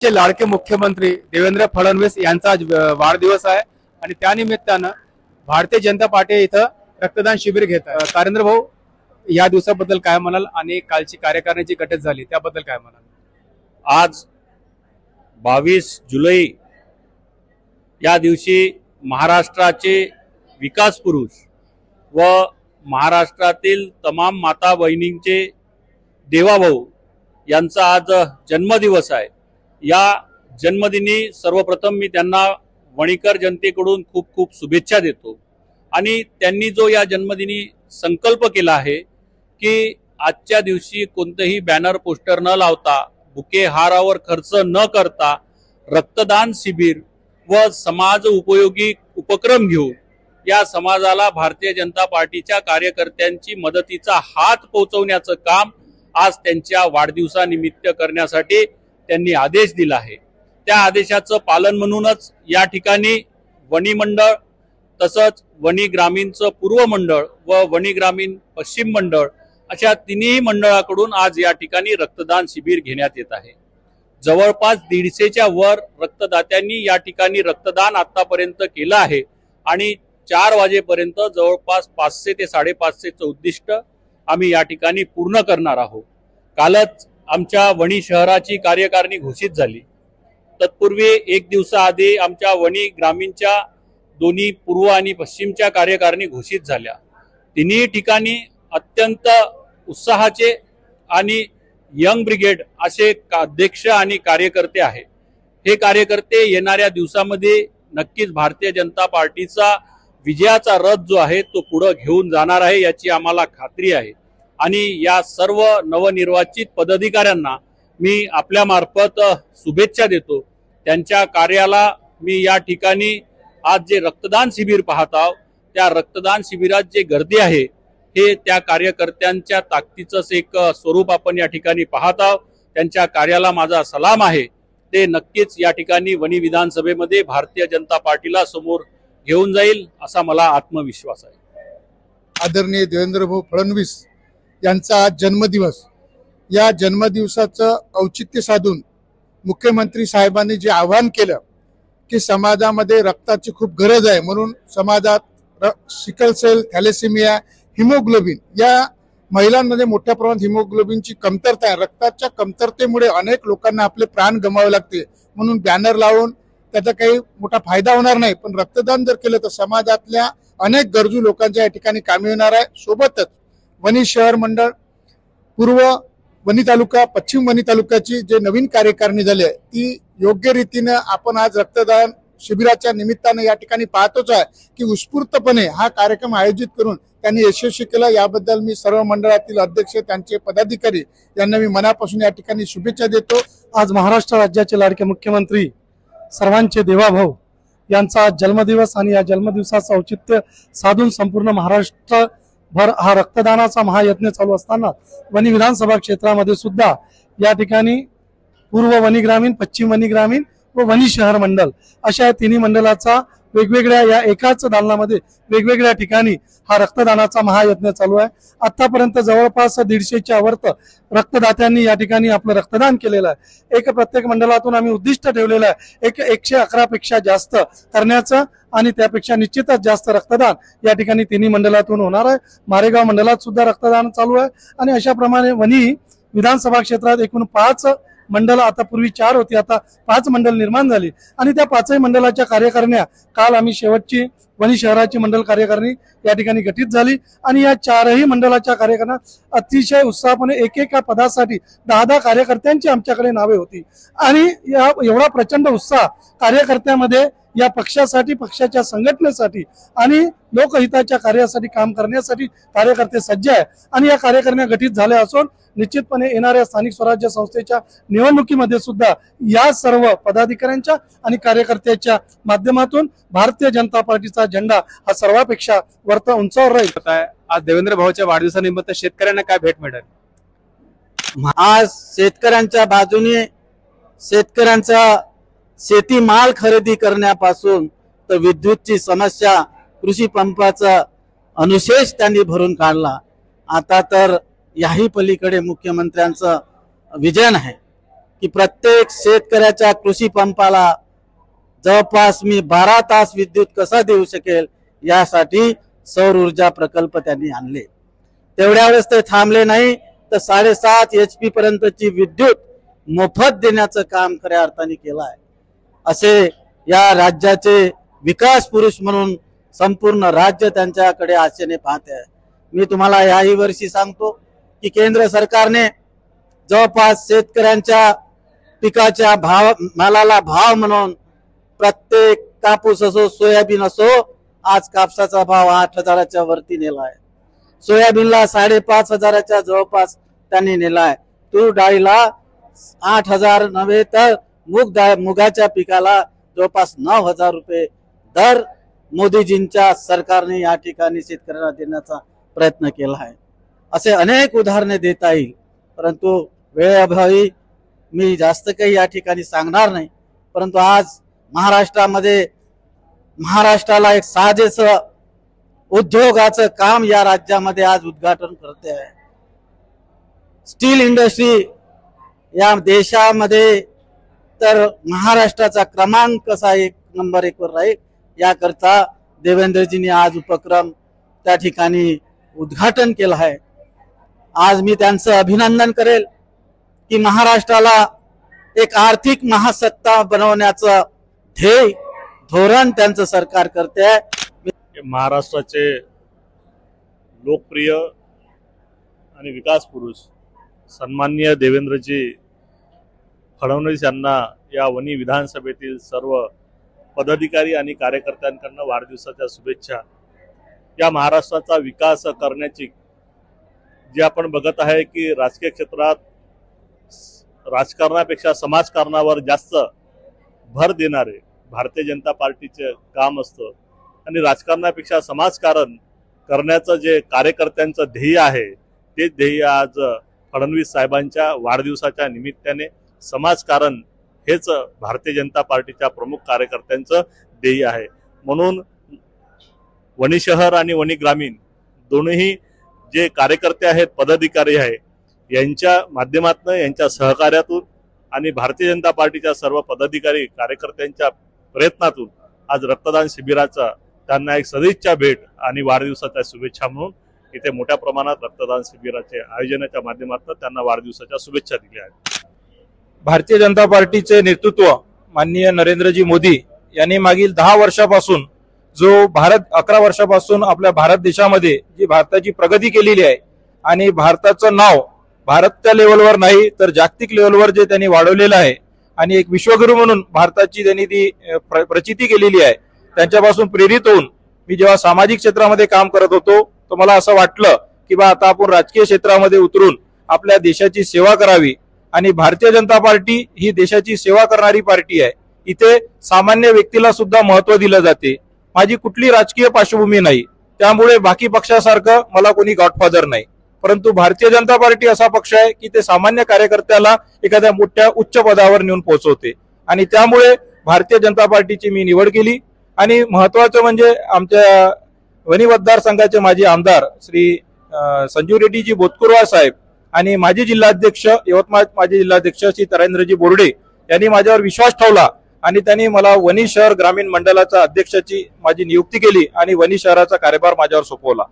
राज्याचे लाडके मुख्यमंत्री देवेंद्र फडणवीस यांचा आज वाढदिवस आहे आणि त्यानिमित्तानं भारतीय जनता पार्टी इथं रक्तदान शिबिर घेत आहे। तारेंद्र भाऊ, या दिवसाबद्दल काय म्हणाल आणि कालची कार्यकारिणीची गटच झाली त्याबद्दल काय म्हणाल? आज 22 जुलै या दिवशी महाराष्ट्राचे विकास पुरुष व महाराष्ट्रातील तमाम माता बहिणींचे देवाभाऊ यांचा आज जन्मदिवस आहे। या जन्मदिनी सर्वप्रथम मी त्यांना वणीकर जनतेकडून खूप खूप शुभेच्छा देतो आणि त्यांनी जो या जन्मदिनी संकल्प केला आहे की आजच्या दिवशी कोणतेही बॅनर पोस्टर न लावता, बुके हारावर खर्च न करता रक्तदान शिबिर व समाज उपयोगी उपक्रम घेऊन या समाजाला भारतीय जनता पार्टीच्या कार्यकर्त्यांची मदतीचा हात पोहोचवण्याचं काम आज त्यांच्या वाढदिवसानिमित्त करण्यासाठी त्यांनी आदेश दिला आहे। त्या आदेशाचं पालन म्हणूनच या ठिकाणी वणी मंडळ तसंच वणी ग्रामीणचं पूर्व मंडळ व वणी ग्रामीण पश्चिम मंडळ अशा तिन्ही मंडळाकडून आज या ठिकाणी रक्तदान शिबिर घेण्यात येत आहे। जवळपास 150च्या वर रक्तदात्यांनी या ठिकाणी रक्तदान आतापर्यंत केलं आहे आणि 4 वाजेपर्यंत जवळपास 500 ते 550चं उद्दिष्ट आम्ही या ठिकाणी पूर्ण करणार आहोत। कालच आमच्या वणी शहराची कार्यकारिणी घोषित झाली। तत्पूर्वी 1 दिवसाआधी आमच्या वणी ग्रामीणच्या दोन्ही पूर्व आणि पश्चिमच्या कार्यकारिणी घोषित झाल्या। तिन्ही ठिकाणी अत्यंत उत्साहाचे आणि यंग ब्रिगेड असे अध्यक्ष आणि कार्यकर्ते आहेत। हे कार्यकर्ते येणाऱ्या दिवसामध्ये नक्कीच भारतीय जनता पार्टीचा विजयाचा रथ जो आहे तो पुढे घेऊन जाणार आहे याची आम्हाला खात्री आहे आणि या सर्व नवनिर्वाचित पदाधिकाऱ्यांना मी आपल्या मार्फत शुभेच्छा देतो। त्यांच्या कार्याला मी या ठिकाणी आज जे रक्तदान शिबिर पाहत आहोत त्या रक्तदान शिबिरात जे गर्दी आहे हे त्या कार्यकर्त्यांच्या ताकदीचंच एक स्वरूप आपण या ठिकाणी पाहत आहोत। त्यांच्या कार्याला माझा सलाम आहे। ते नक्कीच या ठिकाणी वणी विधानसभेमध्ये भारतीय जनता पार्टीला समोर घेऊन जाईल असा मला आत्मविश्वास आहे। आदरणीय देवेंद्रभाऊ फडणवीस यांचा जन्मदिवस, या जन्मदिवसाचं औचित्य साधून मुख्यमंत्री साहेबांनी जे आवाहन केलं की समाजामध्ये रक्ताची खूप गरज आहे, म्हणून समाजात सिकल सेल, थॅलेसेमिया, हिमोग्लोबिन या महिलांमध्ये मोठ्या प्रमाणात हिमोग्लोबिनची कमतरता आहे। रक्ताच्या कमतरतेमुळे अनेक लोकांना आपले प्राण गमावे लागते, म्हणून बॅनर लावून त्याचा काही मोठा फायदा होणार नाही, पण रक्तदान जर केलं तर समाजातल्या अनेक गरजू लोकांच्या या ठिकाणी कामी होणार आहे। सोबतच वणी शहर मंडळ, पूर्व वणी तालुका, पश्चिम वणी तालुक्याची जे नवीन कार्यकारिणी झाली आहे ती योग्य रीतीने आपण आज रक्तदान शिबिराच्या निमित्तानं या ठिकाणी पाहतोच आहे की उत्स्फूर्तपणे हा कार्यक्रम आयोजित करून त्यांनी यशस्वी केला। याबद्दल मी सर्व मंडळातील अध्यक्ष, त्यांचे पदाधिकारी यांना मी मनापासून या ठिकाणी शुभेच्छा देतो। आज महाराष्ट्र राज्याचे लाडके मुख्यमंत्री, सर्वांचे देवाभाऊ यांचा जन्मदिवस आणि या जन्मदिवसाचं औचित्य साधून संपूर्ण महाराष्ट्रभर हा रक्तदानाचा महायज्ञ चालू असताना वणी विधानसभा क्षेत्रामध्ये सुद्धा या ठिकाणी पूर्व वणी ग्रामीण, पश्चिम वणी ग्रामीण व वणी शहर मंडळ अशा तिन्ही मंडळाचा वेगवेगळ्या या एकाच दालनामध्ये वेगवेगळ्या ठिकाणी हा रक्तदानाचा महायज्ञ चालू आहे। आतापर्यंत जवळपास 150च्या वर रक्तदात्यांनी या ठिकाणी आपलं रक्तदान केलेलं आहे। प्रत्येक मंडळातून आम्ही उद्दिष्ट ठेवलेलं आहे 111 पेक्षा जास्त करण्याचं आणि त्यापेक्षा निश्चितच जास्त रक्तदान या ठिकाणी तिन्ही मंडळातून होणार आहे। मारेगाव मंडळात सुद्धा रक्तदान चालू आहे आणि अशा प्रमाणे वणी विधानसभा क्षेत्रात एकूण 5 मंडळ, आता पूर्वी 4 होती, आता 5 मंडळ निर्माण झाली आणि त्या 5ही मंडळाच्या कार्यकारिण्या काल आम्ही शेवटची वणी शहराची मंडळ कार्यकारिणी या ठिकाणी गठीत झाली आणि या 4ही मंडळाच्या कार्यकारिण्या अतिशय उत्साहपणे एकेका पदासाठी 10-10 कार्यकर्त्यांची आमच्याकडे नावे होती आणि या एवढा प्रचंड उत्साह कार्यकर्त्यामध्ये या पक्षासाठी, पक्षाच्या संघटनेसाठी आणि लोकहिताच्या कार्यासाठी काम करण्यासाठी कार्यकर्ते सज्ज आहे आणि या कार्यकारिण्या गठीत झाल्या असून निश्चितपणे येणाऱ्या स्थानिक स्वराज्य संस्थेच्या निवडणुकीमध्ये सुद्धा या सर्व पदाधिकाऱ्यांच्या आणि कार्यकर्त्यांच्या माध्यमातून भारतीय जनता पार्टीचा झेंडा हा सर्वापेक्षा वरती उंचावर राहील। आज देवेंद्र भाऊच्या वाढदिवसानिमित्त शेतकऱ्यांना काय भेट मिळेल? आज शेतकऱ्यांच्या बाजूने शेतकऱ्यांचा शेतीमाल खरेदी करण्यापासून तर विद्युतची समस्या, कृषी पंपाचा अनुशेष त्यांनी भरून काढला। आता तर याही पलीकडे मुख्यमंत्र्यांचं विजन आहे की प्रत्येक शेतकऱ्याच्या कृषी पंपाला जवळपास मी 12 तास विद्युत कसा देऊ शकेल यासाठी सौर ऊर्जा प्रकल्प त्यांनी आणले। तेवढ्यावरच ते थांबले नाही, तर 7.5 HP पर्यंतची विद्युत मोफत देण्याचं काम खऱ्या अर्थाने केलं आहे। असे या राज्याचे विकास पुरुष म्हणून संपूर्ण राज्य त्यांच्याकडे आशेने पाहते आहे। मी तुम्हाला याही वर्षी सांगतो की केंद्र सरकारने जवळपास शेतकऱ्यांच्या पिकाच्या मालाला भाव म्हणून प्रत्येक कापूस असो सोयाबीन असो, आज कापसाचा भाव 8,000च्या वरती नेला आहे। सोयाबीनला 5,500च्या जवळपास त्यांनी नेला आहे। तूर डाळीला 8,000 नव्हे तर मुगाच्या पिकाला जवळपास 9,000 रुपये दर मोदीजींच्या सरकारने या ठिकाणी शेतकऱ्यांना देण्याचा प्रयत्न केला आहे। असे अनेक उदाहरणे देता येईल, परंतु वेळेअभावी मी जास्त काही या ठिकाणी सांगणार नाही। परंतु आज महाराष्ट्राला एक साजेसं उद्योगाचं काम या राज्यामध्ये आज उद्घाटन करते आहे। स्टील इंडस्ट्री या देशामध्ये तर महाराष्ट्राचा क्रमांक कसा नंबर 1 वर राहील याकरता देवेंद्रजींनी आज उपक्रम त्या ठिकाणी उद्घाटन केलं आहे। आज मी त्यांचं अभिनंदन करेल की महाराष्ट्राला एक आर्थिक महासत्ता बनवण्याचं ध्येय धोरण त्यांचं सरकार करते आहे। महाराष्ट्राचे लोकप्रिय आणि विकास पुरुष सन्माननीय देवेंद्रजी फडणवीस यांना या वणी विधानसभेतील सर्व पदाधिकारी आणि कार्यकर्त्यांकडून वाढदिवसाच्या शुभेच्छा। या महाराष्ट्राचा विकास करण्याची जे आपण बघत आहे की राजकीय क्षेत्रात राजकारणापेक्षा समाजकारणावर जास्त भर देणारे भारतीय जनता पार्टीचे काम असतं आणि राजकारणापेक्षा समाजकारण करण्याचं जे कार्यकर्त्यांचं ध्येय आहे ते ध्येय आज फडणवीस साहेबांच्या वाढदिवसाच्या निमित्ताने समाजकारण हेच भारतीय जनता पार्टीच्या प्रमुख कार्यकर्त्यांचं ध्येय आहे। म्हणून वणी शहर आणि वणी ग्रामीण दोन्ही जे कार्यकर्ते आहेत पदाधिकारी आहेत यांच्या माध्यमातून यांच्या सहकार्यातून आणि भारतीय जनता पार्टीच्या सर्व पदाधिकारी कार्यकर्त्यांच्या प्रयत्नातून आज रक्तदान शिबिराचा त्यांना एक सदिच्छा भेट आणि वाढदिवसाच्या शुभेच्छा म्हणून इथे मोठ्या प्रमाणात रक्तदान शिबिराचे आयोजनाच्या माध्यमातून त्यांना वाढदिवसाच्या शुभेच्छा दिल्या आहेत। भारतीय जनता पार्टीचे नेतृत्व माननीय नरेंद्रजी मोदी यांनी मागील 10 वर्षापासून जो 11 वर्षापासून आपल्या भारत देशामध्ये जी भारताची प्रगती केलेली आहे आणि भारताचं नाव भारतच्या लेवलवर नाही तर जागतिक लेवलवर जे त्यांनी वाढवलेलं आहे आणि एक विश्वगुरू म्हणून भारताची त्यांनी ती प्रचिती केलेली आहे, त्यांच्यापासून प्रेरित होऊन मी जेव्हा सामाजिक क्षेत्रामध्ये काम करत होतो तर मला असं वाटलं की बा आता आपण राजकीय क्षेत्रामध्ये उतरून आपल्या देशाची सेवा करावी आणि भारतीय जनता पार्टी ही देशाची सेवा करणारी पार्टी आहे। इथे सामान्य व्यक्तीला सुद्धा महत्त्व दिलं जाते। माझी कुठली राजकीय पार्श्वभूमी नाही, त्यामुळे बाकी पक्षासारखं मला कोणी गॉडफादर नाही, परंतु भारतीय जनता पार्टी असा पक्ष आहे की ते सामान्य कार्यकर्त्याला एखाद्या मोठ्या उच्च पदावर नेऊन पोहोचवते आणि त्यामुळे भारतीय जनता पार्टीची मी निवड केली। आणि महत्वाचं म्हणजे आमच्या वणी मतदारसंघाचे माजी आमदार श्री संजीव रेड्डीजी बोतकुरवार साहेब आणि माजी जिल्हाध्यक्ष यवतमाळ माजी जिल्हाध्यक्ष श्री तरेंद्रजी बोर्डे यांनी माझ्यावर विश्वास ठेवला आणि त्यांनी मला वणी शहर ग्रामीण मंडळाचा अध्यक्षाची माझी नियुक्ती केली आणि वणी शहराचा कार्यभार माझ्यावर सोपवला।